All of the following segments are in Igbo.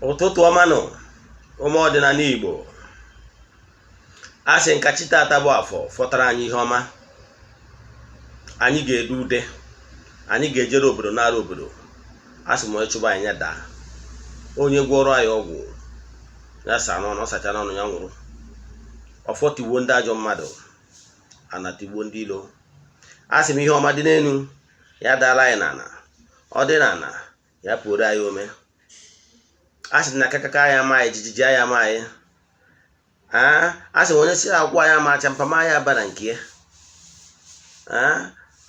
Ụtụtụ ọma nụ ụmụ ọdịnala Igbo. Asị nkachi tata bụ afọ fọtara anyị ihe ọma. Anyị ga-edu ude, anyị ga-ejere obodo nara obodo. Asị m onye chụba anyị ya daa, onye gwọrọ anyị ọgwụ ya saa n'ọnụ, ọ sacha n'ọnụ ya nwụrụ. Ọfọ tigbuo ndị ajọ mmadụ, ana tigbuo ndị ilo. Asị m ihe ọma dị n'elu ya daala anyị n'ala, ọ dị n'ala ya pụrụ anyị ome. Asị na kakaka ya ma anyị, jijiji ya ma anyị. Asị m onye si akwụkwọ ya ma acha mpama ya aba na nke ya.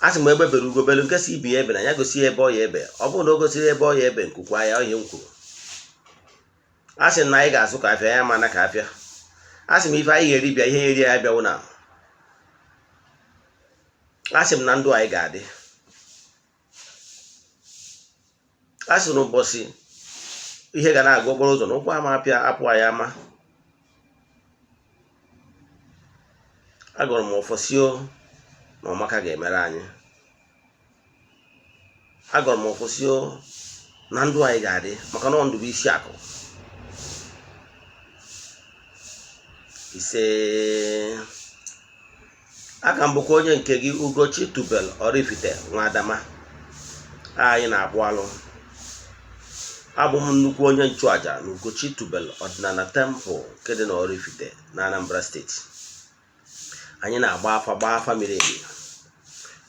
Asị m egbe bere ugobelu nke si ibi ya ebe na ya gosi ebe ọ ya ebe. Ọ bụrụ na o gosiri ebe ọ ya ebe nkukwa ya ihe m kwuru. Asị na anyị ga-azụ ka afịa ya mana ka afịa. Asị m ife anyị ga-eri bịa, ihe eri ya bịawo na. Asị m na ndụ anyị ga-adị. Asị na ụbọchị ihe ga na-aga okporo ụzọ na ụkwụ ama apịa apụ anyị ama. Agọrọ m ọfọsio na ọmaka ga-emere anyị. Agọrọ m ọfọsio na ndụ anyị ga-adị maka na ndụ bụ isi akụ. Ise aka m bụkwa onye nke gị Ugochi tubelu Oraifite nwa Adama. Anyị na-akpụ alụ. Abụ m nnukwu onye nchụaja na Ugochi tubelu Odinana temple nke dị na Oraifite na Anambra steeti. Anyị na-agba afa miri emi,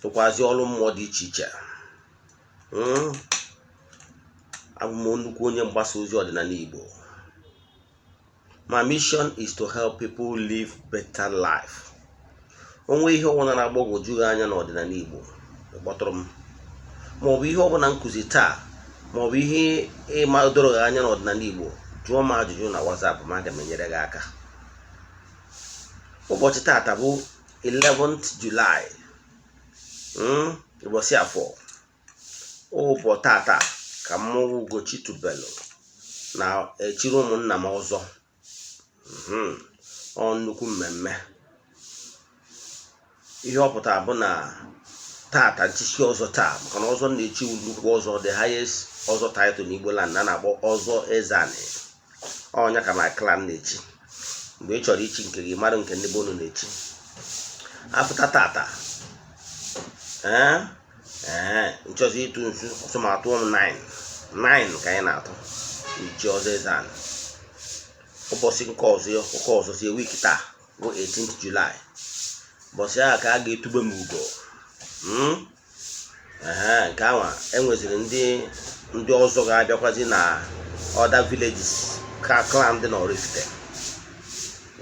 tụkwazị ọrụ mmụọ dị iche iche. Abụ m nnukwu onye mgbasa ozi ọdịnala Igbo. My mission is to help people live better life. Onwe ihe ọbụla na-agbagwoju anya n'ọdịnala Igbo kpọtụrụ m, maọbụ ihe ọbụla nkụzi taa, maọbụ ihe ịma doro gị anya n'ọdịnala Igbo, jụọ m ajụjụ na WhatsApp ma aga m enyere gị aka. Ụbọchị tata bụ 11th July, ụbọchị afọ. Ụbọchị tata ka m Ugochi tubelu na echiri ụmụnna m ọzọ. Ọ nnukwu mmemme. Ihe ọ pụtara bụ na tata nchichi ọzọ taa, maka na ọzọ na-echi nnukwu ọzọ, the highest ọzọ title n'Igbo land a na-akpọ ọzọ Eze-Ana. Ọnya ka my clan na-echi. Mgbe ị chọrọ ichi nke gị, mmadụ nke ndị bonu na-echi. Afụta tata nchọzi ịtụ nsu ọsọmatụ m 9 ka anyị na-atụ ichi ọzọ Eze-Ana. Ụbọchị nke ọzọ si wiki taa bụ 18th July. Ụbọchị ahụ ka a ga-etube m ugo. Nke ahụ enweziri ndị ọzọ ga-abịakwazi na other villages ka clan dị na Oraifite.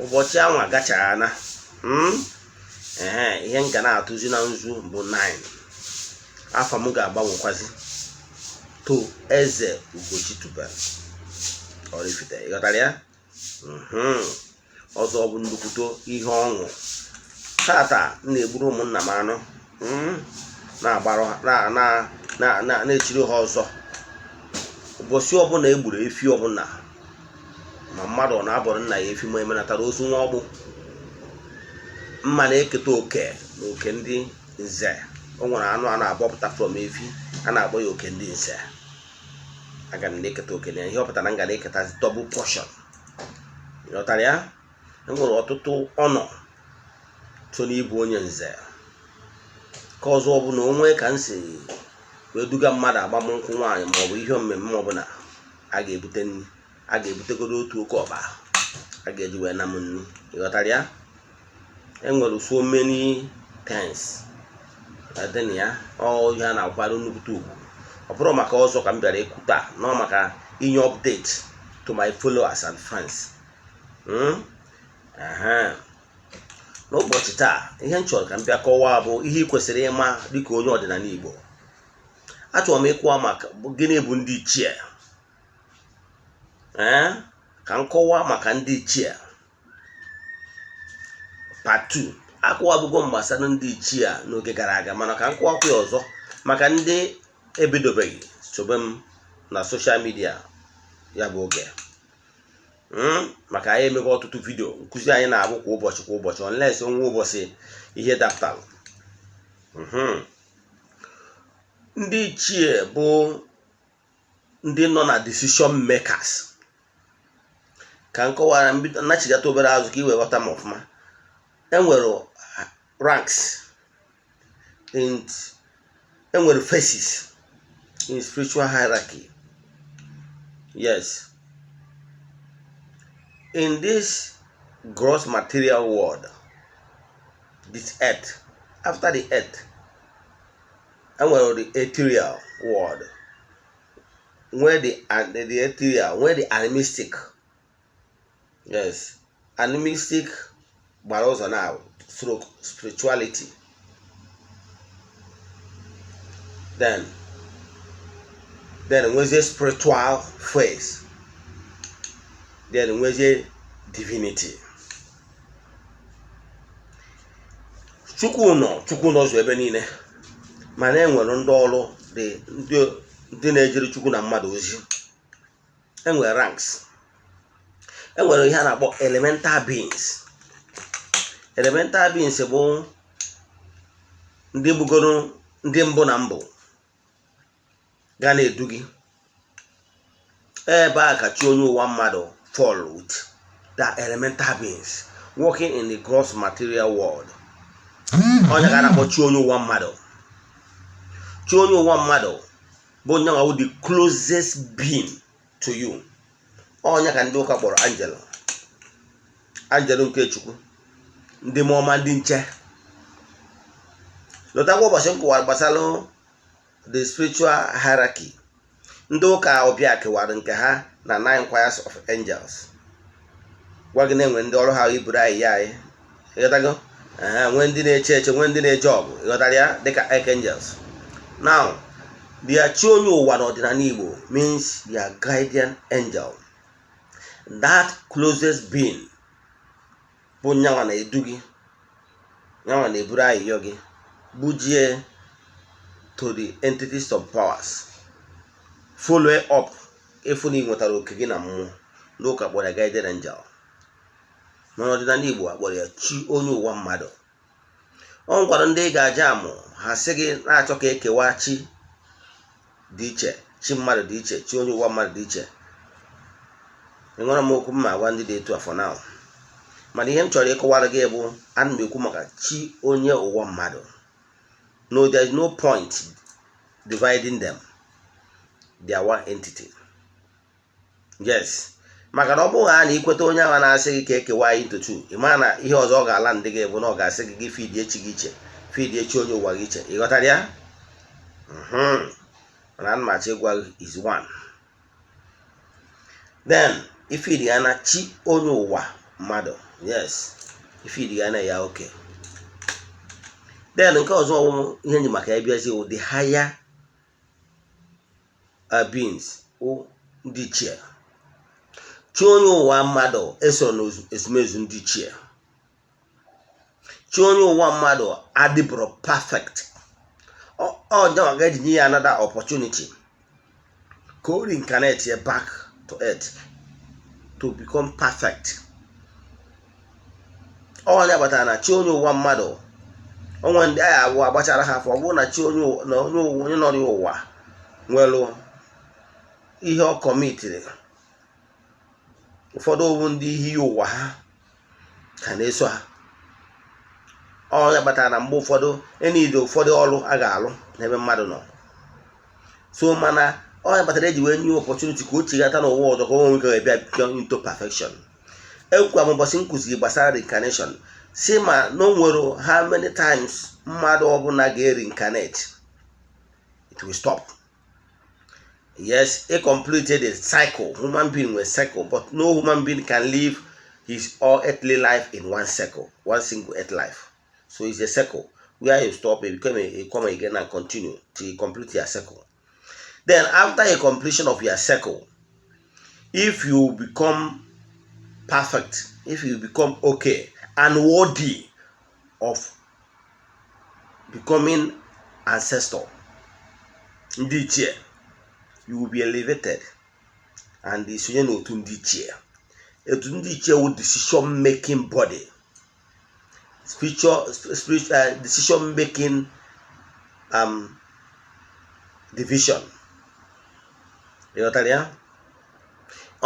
Ụbọchị ahụ agachara na ihe m ga na-atụzi na nzu bụ 9. Afọ m ga-agbanwekwazi to Eze Ugochi tubelu Oraifite. Ịghọtara ya? Ọzọ bụ nnukwuto ihe ọṅụ. Tata m na-egburu ụmụnna m anụ, na-echiri ha ọzọ. Ụbọchị ọbụla egburu efi ọbụla, ma mmadụ ọ na-abọrọ nna ya efi ma emenatara ozu nwa ọgbụ, mma na-eketa oke na oke ndị nze. O nwere anụ a na-abọpụta from efi, a na-akpọ ya oke ndị nze. Aga m na-eketa oke na ihe ọ pụtara na m ga na-eketa double portion. Ịghọtara ya? Enwere ọtụtụ ọnọ so n'ịbụ onye nze. Ka ọzọ bụ na onwe ka m si wee duga mmadụ agbamnkwụ nwaanyị maọbụ ihe mmemme ọbụla, a ga-ebute nri, a ga-ebutegoro otu oke ọba, a ga-eji wee na m nri. Ịghọtara ya? Enwere so many things adịna ya. Ihe a na-akwado nnukwute ugwu. Ọ bụrụ maka ọzọ ka m bịara ekwu taa, nọ maka inye update to my followers and friends. N'ụbọchị taa, ihe m chọrọ ka m bịa kọwaa bụ ihe ị kwesịrị ịma dịka onye ọdịnala Igbo. Achọrọ m ịkọwa maka gịnị bụ ndị ichie. Ka m kọwaa maka ndị ichie. Part 2 akọwabụgo m gbasara ndị ichie n'oge gara aga, mana ka m kọwakwa ya ọzọ maka ndị ebidobeghị sobe m na soshal midia ya bụ oge. Maka anyị emego ọtụtụ vidio nkụzi anyị na-abụ kwa ụbọchị unless onwe ụbọchị ihe dapụtara. Ndị ichie bụ ndị nọ na decision makers ka nkọwara mbido nachigata obere azụ ka iwe ghọta m ọfụma. Enwere ranks and enwere phases in spiritual hierarchy. Yes, in this gross material world, this earth, after the earth, enwere the ethereal world, where the ethereal, where the animistic. Yes, animistic, but also now through spirituality. Then where's a spiritual phase? Then where's a divinity? Chukwu nọ so ebe niile, mana enwere ndị ọrụ ndị na-ejere Chukwu na mmadụ ozi. Enwere ranks. Enwere ihe a na-akpọ elemental beings. Elemental beings bụ ndị bugoro ndị mbụ na mbụ ga na-edu gị. Ebe a ka chi onye ụwa mmadụ fall with the elemental beings working in the gross material world. Onye ga na-akpọ chi onye ụwa mmadụ. Chi onye ụwa mmadụ bụ onye nwa the closest being to you. Onye ka ndị ụka kpọrọ angel nke Chukwu, ndị mmụọ ọma, ndị nche. Lọtakwa ụbọchị nkụwara gbasara the spiritual hierarchy. Ndị ụka ọbịa kewara nke ha na 9 choirs of angels. Gwa gị na-enwe ndị ọrụ ha iburu anyị ya anyị. Ịghọtago? Nwee ndị na-eche eche, nwee ndị na-eje ọgụ. Ịghọtara ya? Dịka archangels. Now, their chi onye ụwa n'ọdịnala Igbo means their guardian angel. That closest being bụ nyanwa na-edu gị, nyanwa na-eburu ayịyọ gị, bujie to the entities of powers. Follow up efu na ịnwetara oke gị na mmụọ. N'ụka kpọrọ ya guardian angel. N'ọdịnala Igbo akpọrọ ya chi onye ụwa mmadụ. Ọ gwara ndị ga-aja amụ ha sị gị na-achọ ka ekewa chi dị iche, chi mmadụ dị iche, chi onye ụwa mmadụ dị iche. Enwere m okwu mma agwa ndị dị etu afọ now. Mana ihe m chọrọ ịkọwara gị bụ ana m ekwu maka chi onye ụwa mmadụ. No, there is no point dividing them. They are one entity. Yes. Maka na ọ bụghị a na ikweta onye ahụ na-asị gị ka ekewa anyị into two. Ị ma na ihe ọzọ ọ ga-ala ndị gị bụ na ọ ga-asị gị feed echi gị iche, feed echi onye ụwa gị iche. Ị ghọtara ya? Mana ana m achọ ịgwa gị is one. Then ifeed ya na chi onye ụwa mmadụ. Yes, ifeed ya na ya okay. Then nke ọzọ ihe nji maka ya bịazi the higher beings ndị ichie. Chi onye ụwa mmadụ eso n'ezumezu ndị ichie. Chi onye ụwa mmadụ adịbụrụ perfect. Ọ nyanwa ga-eji nye ya another opportunity ka o reincarnate back to earth to become perfect. Onye batara na chi onye ụwa mmadụ, onwe ndị agha abụọ agbachara ha afọ. Ọ bụrụ na chi onye nọ n'ụwa nwere ihe ọ kọmitiri, ụfọdụ owu ndị ihe ụwa ha ka na-eso ha. Onye batara na mgbe ụfọdụ enide ụfọdụ ọrụ a ga-alụ n'ebe mmadụ nọ. So mana onye batara eji wee nye opportunity ka o chighata n'ụwa ọzọ ka o nwee ike bịa into perfection. Ekwukwa m ụbọchị nkụziri gbasara reincarnation si ma no nwere how many times mmadụ ọbụla ga-reincarnate, it will stop. Yes, it completed the cycle. Human being will cycle, but no human being can live his all earthly life in one cycle, one single earth life. So it's a cycle where you stop, you become come again and continue till you complete your cycle. Then after a completion of your cycle, if you become perfect, if you become okay and worthy of becoming ancestor, you will be elevated and the decision making body, spiritual decision making division.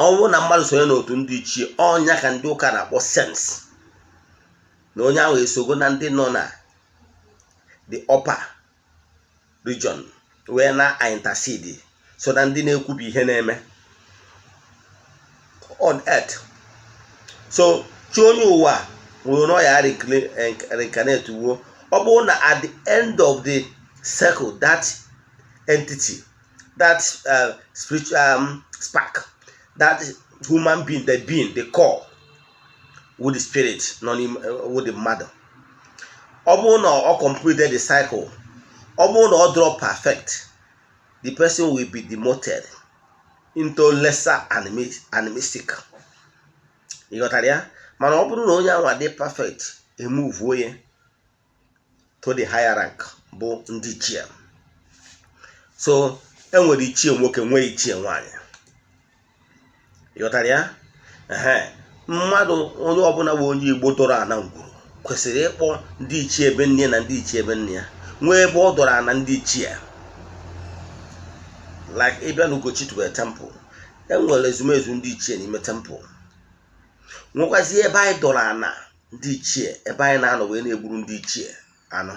ọnwụ na mmadụ sonye n'otu ndị ichie ọnya ka ndị ụka na-akpọ sense na onye ahụ esogo na ndị nọ na the upper region wee na intercede so na ndị na-ekwubi ihe na-eme on earth. So chi onye ụwa nwere na ya reincarnate wuo, ọ bụrụ na at the end of the circle that entity, that spiritual spark, that human being, the core with the spirit, with the mother, ọ bụrụ na ọ completed the cycle, ọ bụrụ na ọ drop perfect, the person will be demoted into lesser animistic. You got ya? Mana ọ bụrụ na onye ahụ dị perfect, move onye to the higher rank bụ ndị ichie. So enwere ichie nwoke nwee ichie nwanyị. You got ya? Mmadụ onye ọbụla bụ onye Igbo dọrọ ana ngwuru kwesịrị ịkpọ ndị ichie ebe nne na ndị ichie ebe nne ya nwee ebe ọ dọrọ ana ndị ichie. Like ịbịa na Ugochi to a temple, enwere ezumezu ndị ichie n'ime temple. Nwekwazi ebe anyị dọrọ ana ndị ichie, ebe anyị na-anọ wee na-egburu ndị ichie anụ.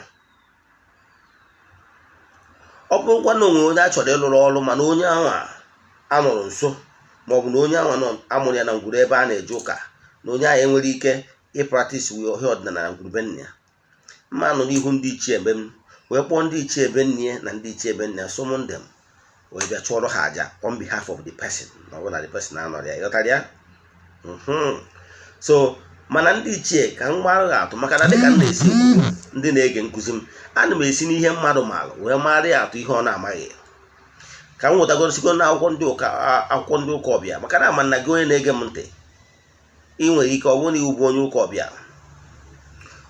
Ọ bụrụkwa na onwe onye a chọrọ ịlụrụ ọrụ mana onye ahụ anọrọ nso, maọbụ na onye ahụ amụrụ ya na ngwuru ebe a na-eje ụka, na onye ahụ enwere ike ịpratis ọhịa ọdịnala na ngwuru be nne ya, mma nọ n'ihu ndị ichie ebe m wee kpọọ ndị ichie ebe nne na ndị ichie ebe nne ya, summon them, wee bịa chụọrọ ha aja on behalf of the person, na ọ bụ na the person anọrọ ya. Ịghọtara ya? So mana ndị ichie ka m gbara atụ, maka na dịka m na-esi ndị na-ege nkụzi m, ana m esi n'ihe mmadụ maalụ wee mara ya atụ ihe ọ na-amaghị, ka m nwetagoro na akwụkwọ ndị ụka ọbịa, maka na ama na gị onye na-ege m ntị, ị nwere ike ọ bụrụ na iwu bụ onye ụka ọbịa,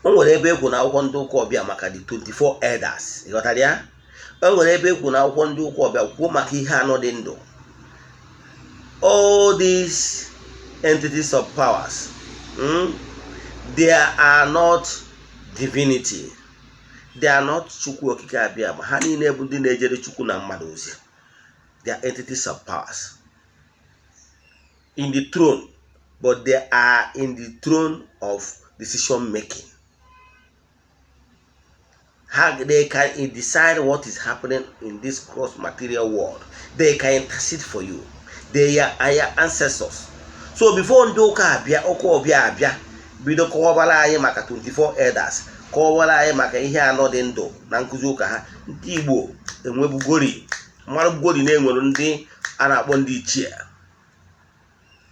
o nwere ebe ekwu na akwụkwọ ndị ụka ọbịa maka the 24 elders. Ịghọtara ya? O nwere ebe ekwu na akwụkwọ ndị ụka ọbịa kwuo maka ihe anọ dị ndụ. All these entities of powers, they are not divinity, they are not Chukwu okike abịa, ma ha niile bụ ndị na-ejere Chukwu na mmadụ ozi. They are entities of powers in the throne, but they are in the throne of decision making. They can decide what is happening in this gross material world. They can intercede for you. They are your ancestors. So before ndị ụka abịa, ụka ọbịa abịa bido kọwabara anyị maka 24 elders, kọwabara anyị maka ihe anọ dị ndụ na nkụzi ụka ha, ndị Igbo enwebugori mmadụ bugori na-enwere ndị a na-akpọ ndị ichie,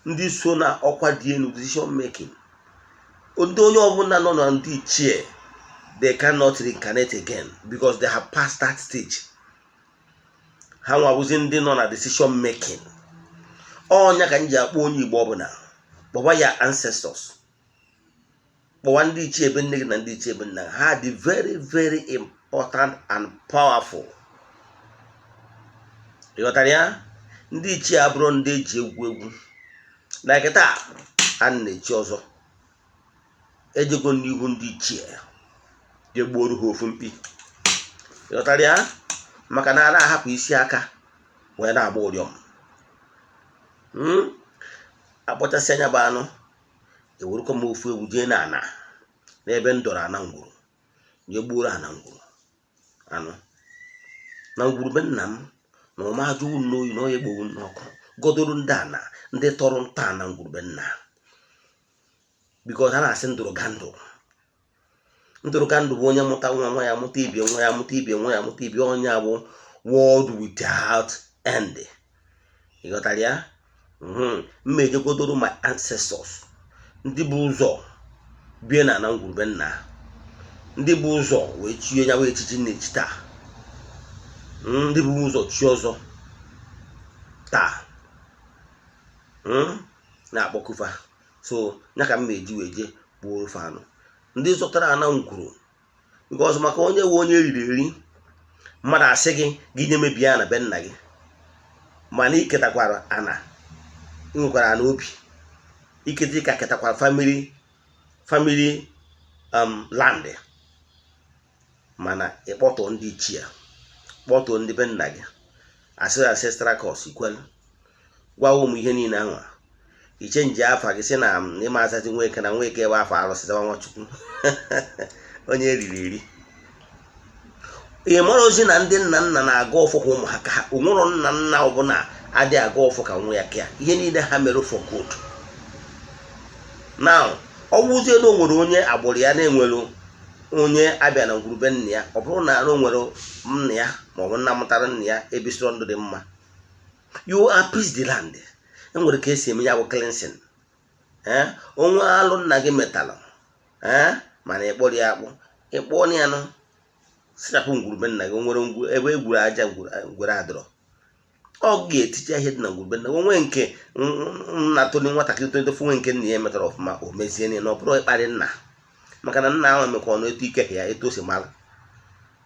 ndị so na ọkwa dị elu decision making. Ndị onye ọbụla nọ na ndị ichie, they cannot reincarnate again because they have passed that stage. Ha nwabụzi ndị nọ na decision making. Ọnya ka nji akpọ onye Igbo ọbụla kpọba ya ancestors, kpọwa ndị ichie ebe nne gị na ndị ichie ebe nna ha dị very very important and powerful. Ịghọtara ya? Ndị ichie abụrụ ndị eji egwu egwu. Like taa a na-echi ọzọ, ejego n'ihu ndị ichie je gbuoro ha ofu mkpi. Ịghọtara ya? Maka na a na-ahapụ isi aka wee na-agba ụrịọm. Akpọchasị anya bụ anụ, ewerukwa m ofu ewu jee na ana n'ebe m dọrọ ana ngwuru, je gbuoro ana ngwuru anụ na ngwuru be nna m, na ụma ajụ n'oyi na onye gbowu n'ọkụ godoro ndị ana ndị tọrọ nta na ngwuru be nna, because ha na-asị ndụrụgandụ. Ndụrụgandụ bụ onye mụta nwa ya mụta ibie, nwa ya mụta ibie, nwa ya mụta ibie, onye bụ world without end. Ịghọtara ya? Mmejegodoro my ancestors, ndị bụ ụzọ bie na ngwuru be nna, ndị bụ ụzọ wee chie ya wee echichi na-echi taa, ndị bụ ụzọ chi ọzọ taa na-akpọkụfa. So ya ka m eji wee je gbuo ofe anụ ndị zụtara ana ngwuru, because maka onye wee onye eriri eri, mmadụ asị gị nye mebie ana be nna gị, mana iketakwara ana, nwekwara ana obi ikete ka ketakwara family land, mana ịkpọtọ ndị ichie, kpọtọ ndị be nna gị, asị ancestral curse ikwelu, gwawo m ihe niile ahụ ichenji afa gị sị na ịma azazi Nweke na Nweke ebe afọ arụsịzawa Nwachukwu onye eriri eri. Ị mara ozi na ndị nna nna na-aga ọfọ ka ụmụ ha ka ha onwero nna nna ọbụla adịghị aga ọfọ ka nwa ya ka ihe niile ha mere for good. Now ọ bụzie na o nwere onye agbụrụ ya na-enwere onye abịa na ngwurube nna ya, ọ bụrụ na o nwere nna ya maọbụ nna mụtara nna ya ebisiro ndụ dị mma, you appease the land. Enwere ka esi eme ya bụ cleansing. Onwe alụ nna gị metalụ mana ịkpọrọ ya akpụ, ịkpọ ya nọ sachapụ ngwurube nna gị. Onwere ebe egwuru aja ngwere adọrọ, ọ ga-eticha ihe dị na ngwurube nna gị. Onwe nke nna toni nwatakịrị tonitofu nwe nke nna ya metara ọfụma, o mezie na ọ bụrụ ịkparị nna, maka na nna ahụ emekwa ọnụ etu ike ya etu o si mara.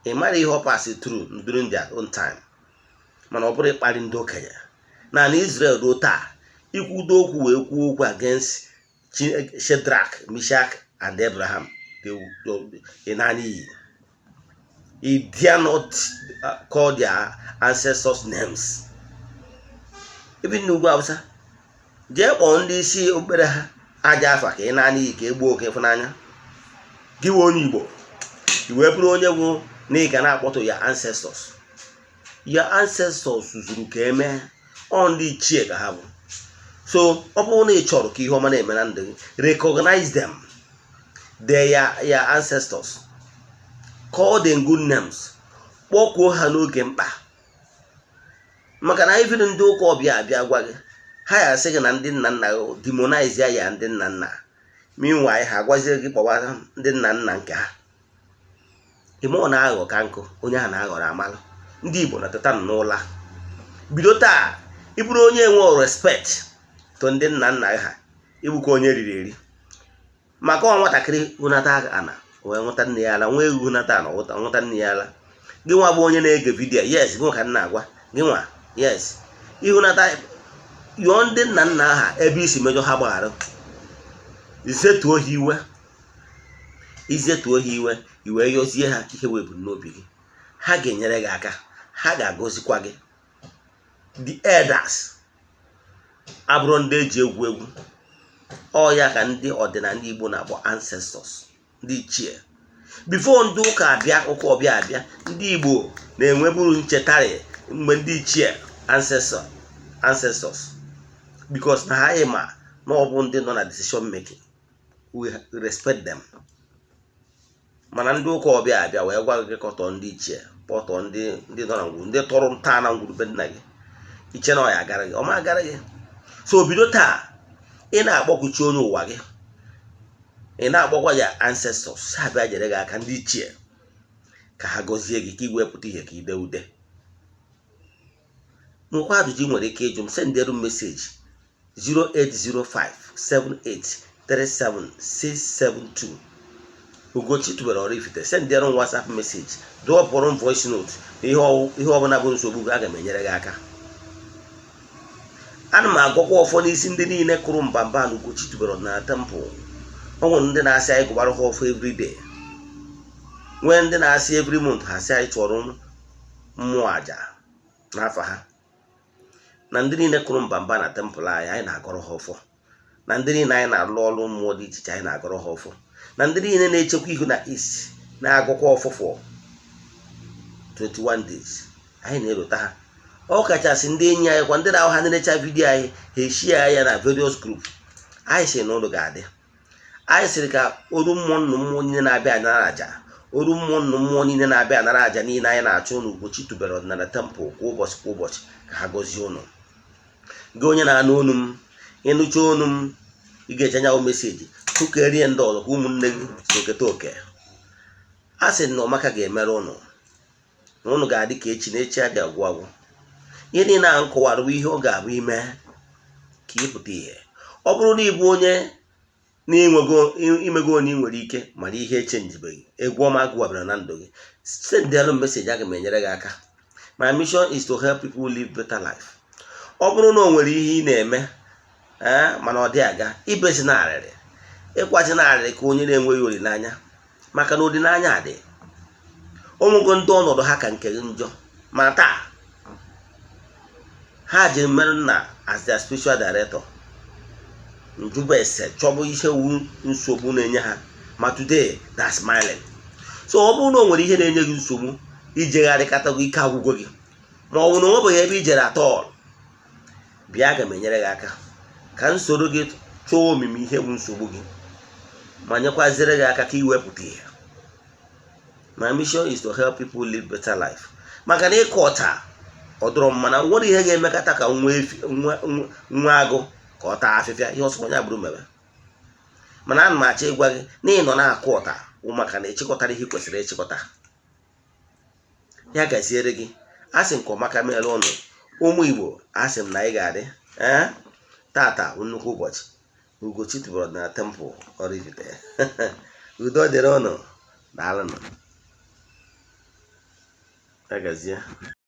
Ị mara ihe ọ pasị tru during their own time, mana ọ bụrụ ịkparị ndị okenye. Na Israel ruo taa ikwudo okwu wee kwuo okwu against Shadrach, Meshach and Abraham, they dare not call their ancestors names. Even n'ugwu Awụsa jee kpọọ ndị isi okpere ha aja afa ka ị naanị iyi ka egbuo oke ịfụnanya. Gị wee onye Igbo i wee bụrụ onye bụ na ị ga na-akpọtụ ya ancestors. Your ancestors zuru ka eme ọ ndị ichie ka ha bụ. So ọ bụrụ na ị chọrọ ka ihe ọma na-eme na ndụ gị, recognize them. They are your ancestors. Call them good names. Kpọkuo ha n'oge mkpa. Maka na even ndị ụka ọbịa abịa gwa gị, ha ya asị gị na ndị nna nna demonize ya ndị nna nna. Meanwhile ha agwazie gị kpọwa ndị nna nna nke ha. Ime ọ na-aghọ ka nkụ, onye ha na-aghọrọ amalụ. Ndị Igbo na teta n'ụla. Bido taa ịbụrụ onye enwe respect to ndị nna nna ha, ịbụkwa onye riri eri. Maka ọ nwatakịrị hụnata ana wee nwụta nne ya ala, nwa ewu hụnata ana nwụta nne ya ala. Gị nwa bụ onye na-ege vidiyo, yes, gị ka nna agwa gị nwa, yes, ịhụnata yọọ ndị nna nna ha ebe isi mejọ ha gbaghara. Izetuo ha iwe iwe yozie ha ihe wee bụ n'obi gị. Ha ga-enyere gị aka, ha ga-agọzikwa gị. The elders abụrụ ndị eji egwu egwu. Ọ ya ka ndị ọdịnala Igbo na-akpọ ancestors, ndị ichie. Before ndị ụka abịa, ụka ọbịa abịa, ndị Igbo na-enweburu nchetari mgbe ndị ichie ancestors, because na ha ịma na ọ bụ ndị nọ na decision making. We respect them. Mana ndị ụka ọbịa abịa wee gwa gị kọtọ ndị ichie, kpọtọ ndị nọ na ngwuru, ndị tọrọ nta na ngwurube nna gị. Iche na ọ ya agara gị, ọ ma agara gị. So bido taa ị na-akpọkwuchi onye ụwa gị, ị na-akpọkwa ya ancestors, ha bịa jere gị aka, ndị ichie, ka ha gọzie gị ka ị wepụta ihe ka ide ude. Nwekwa ajụjụ ị nwere ike ịjụ m, senderu m meseji 08057837672. Ugochi tubelu Oraifite. Senderu m WhatsApp meseji, dụọpụrụ m voice note na ihe ọbụla bụ nsogbu gị, aga m enyere gị aka. Ana m agwakwa ọfọ n'isi ndị niile kụrụ mbamba na Ugochi tubelu na temple. Ọ nwere ndị na-asị anyị gụbara ha ọfọ everyday, nwee ndị na-asị every month ha sị anyị chọrọ mmụọ aja n'afọ ha. Na ndị niile kụrụ mbamba na temple anyị na-agọrọ ha ọfọ. Na ndị niile anyị na-alụ ọrụ mmụọ dị iche iche anyị na-agọrọ ha ọfọ. Na ndị niile na-echekwa ihu na east na-agụkwa ọfọ for 21 days anyị na-erota ha. Ọ kachasị ndị enyi anyị kwa ndị na-ahụ ha na-echa vidiyo anyị, ha eshie ya na various group. Anyị sị na ụlọ ga-adị. Anyị sịrị ka oru mmụọ nnụ mmụọ niile na-abịa anara aja, oru mmụọ nnụ mmụọ niile na-abịa anara aja niile anyị na-achọ ụnụ Ugochi tubelu ọdịnala temple kwa ụbọchị ka ha gọzie ụnụ. Gị onye na-anụ onu m, ịnụcha onu m, ị ga-eche nyawo meseji tụkerie ndị ọzọ ka ụmụnne gị so keta oke. A sị na ọmaka ga-emere ụnụ na ụnụ ga-adị ka echi na echi adị agwụ agwụ. Ihe niile a nkọwara ihe ọ ga-abụ ime ka ịpụta ihe. Ọ bụrụ na ị bụ onye imego onye ị nwere ike mana ihe echenjibeghị, egwu ọma gụwabara na ndụ gị, sendelu meseji, aga m enyere gị aka. My mission is to help people live better life. Ọ bụrụ na o nwere ihe ị na-eme mana ọ dị aga, ibezi na arịrị, ịkwazi na arịrị ka onye na-enweghị olileanya, maka na olileanya dị. Onwego ndị ọnọdụ ha ka nke gị njọ, ma taa ha ji mmerụ nna as their spiritual director. njube ese chọbụ ihe wu nsogbu na-enye ha, ma today they're smiling. So ọ bụrụ na o nwere ihe na-enye gị nsogbu ijegharịkatago ike agwụgwọ gị, ma ọ bụ na onwebeghị ebe ijere atọl, bịa aga m enyere gị aka ka m soro gị chọọ omimi ihe bụ nsogbu gị, ma nyekwazire gị aka ka iwepụta ihe. My mission is to help people live better life. Maka na ịkọ ọta ọ dọrọ mma na nwere ihe ga-emekata ka nwa agụ ka ọ taa afịfịa, ihe ọsọ onye agbụrụ mebe. Mana ana m achọ ịgwa gị na ị nọ na-akụ ọta maka na ịchịkọtara ihe kwesịrị ịchịkọta. Ya gaziere gị. Asị m ka ọmaka meere ụnụ ụmụ Igbo, asị m na ị ga-adị tata nnukwu ụbọchị Ugochi tubelu na temple Oraifite. Udo dịrị ụnụ, daalụnụ. Ya gazie.